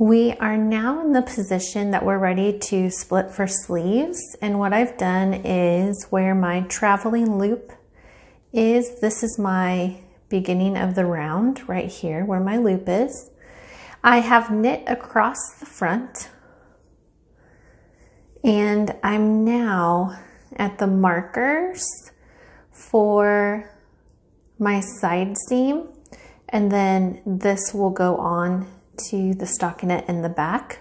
We are now in the position that we're ready to split for sleeves, and what I've done is where my traveling loop is, this is my beginning of the round right here where my loop is. I have knit across the front, and I'm now at the markers for my side seam, and then this will go on to the stockinette in the back.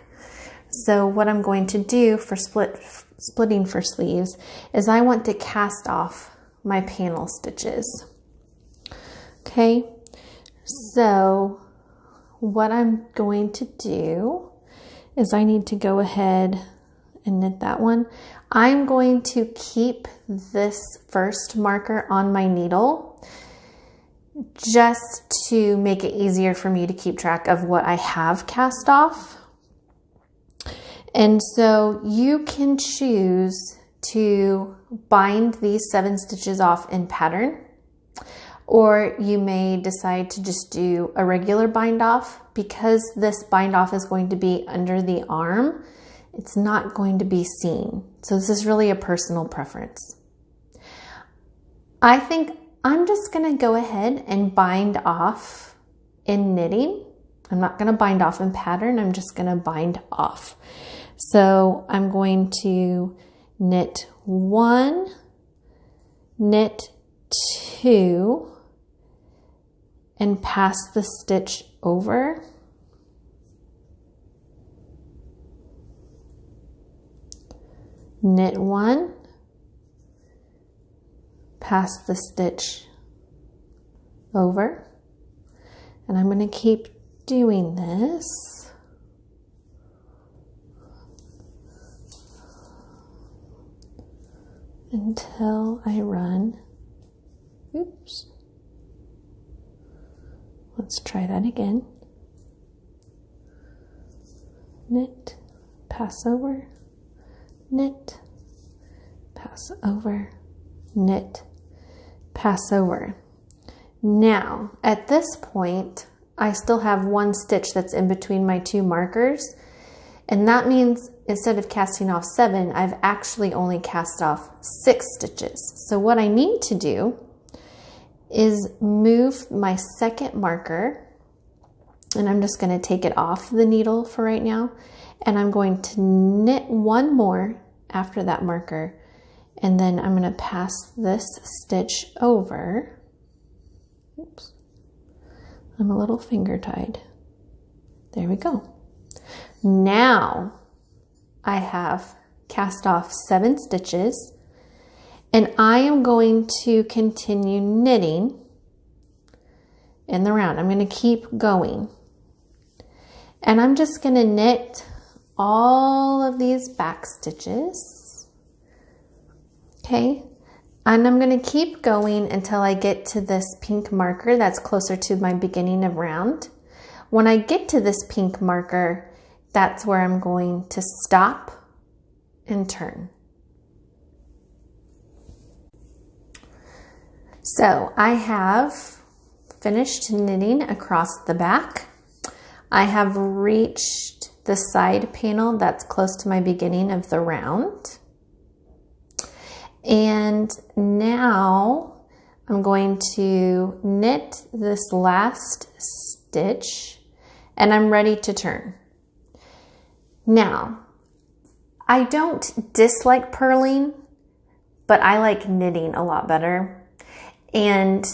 So what I'm going to do for splitting for sleeves is I want to cast off my panel stitches. Okay, so what I'm going to do is I need to go ahead and knit that one. I'm going to keep this first marker on my needle just to make it easier for me to keep track of what I have cast off. And so you can choose to bind these 7 stitches off in pattern, or you may decide to just do a regular bind off. Because this bind off is going to be under the arm, it's not going to be seen. So this is really a personal preference. I think I'm just going to go ahead and bind off in knitting. I'm not going to bind off in pattern. I'm just going to bind off. So I'm going to knit 1, knit 2, and pass the stitch over. Knit 1, pass the stitch over, and I'm going to keep doing this until I run. Oops. Let's try that again. Knit, pass over, knit, pass over, knit, pass over. Now, at this point, I still have 1 stitch that's in between my 2 markers, and that means instead of casting off 7, I've actually only cast off 6 stitches. So what I need to do is move my second marker, and I'm just going to take it off the needle for right now, and I'm going to knit 1 more after that marker, and then I'm going to pass this stitch over. Oops, I'm a little finger tied. There we go. Now I have cast off 7 stitches, and I am going to continue knitting in the round. I'm going to keep going, and I'm just going to knit all of these back stitches. Okay, and I'm going to keep going until I get to this pink marker that's closer to my beginning of round. When I get to this pink marker, that's where I'm going to stop and turn. So I have finished knitting across the back. I have reached the side panel that's close to my beginning of the round. And now I'm going to knit this last stitch, and I'm ready to turn. Now, I don't dislike purling, but I like knitting a lot better. And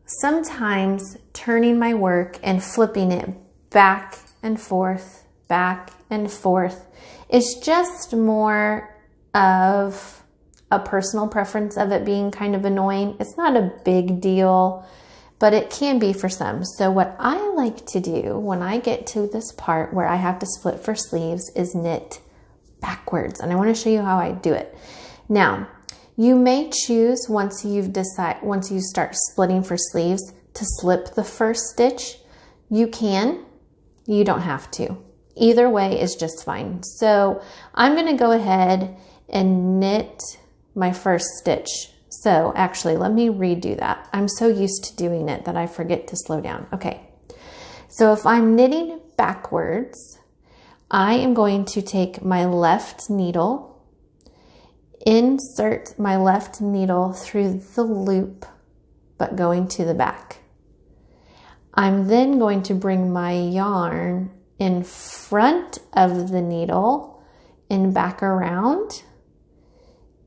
sometimes turning my work and flipping it back and forth is just more of a personal preference of it being kind of annoying. It's not a big deal, but it can be for some. So what I like to do when I get to this part where I have to split for sleeves is knit backwards, and I want to show you how I do it. Now, you may choose once you start splitting for sleeves to slip the first stitch. You can, you don't have to. Either way is just fine. So I'm going to go ahead and knit my first stitch. So actually, let me redo that. I'm so used to doing it that I forget to slow down. Okay, so if I'm knitting backwards, I am going to take my left needle, insert my left needle through the loop, but going to the back. I'm then going to bring my yarn in front of the needle and back around,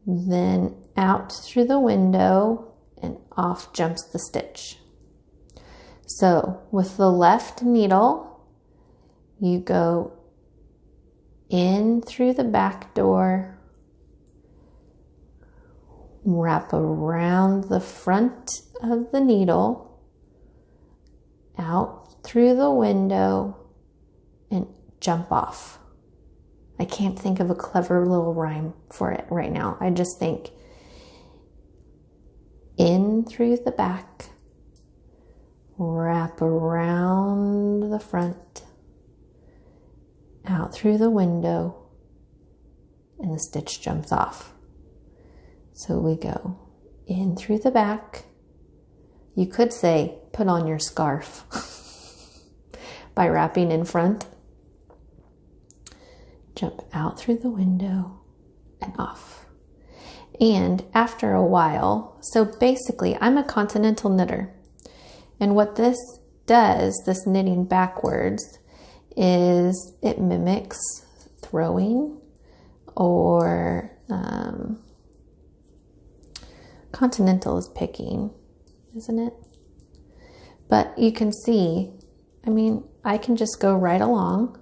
then out through the window and off jumps the stitch. So with the left needle, you go in through the back door, wrap around the front of the needle, out through the window, and jump off. I can't think of a clever little rhyme for it right now. I just think in through the back, wrap around the front, out through the window, and the stitch jumps off. So we go in through the back. You could say, put on your scarf by wrapping in front. Jump out through the window and off. And after a while, so basically I'm a continental knitter. And what this does, this knitting backwards, is it mimics throwing, or continental is picking, isn't it? But you can see, I mean, I can just go right along.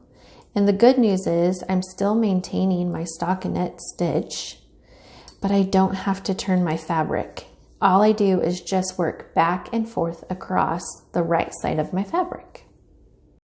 And the good news is I'm still maintaining my stockinette stitch, but I don't have to turn my fabric. All I do is just work back and forth across the right side of my fabric.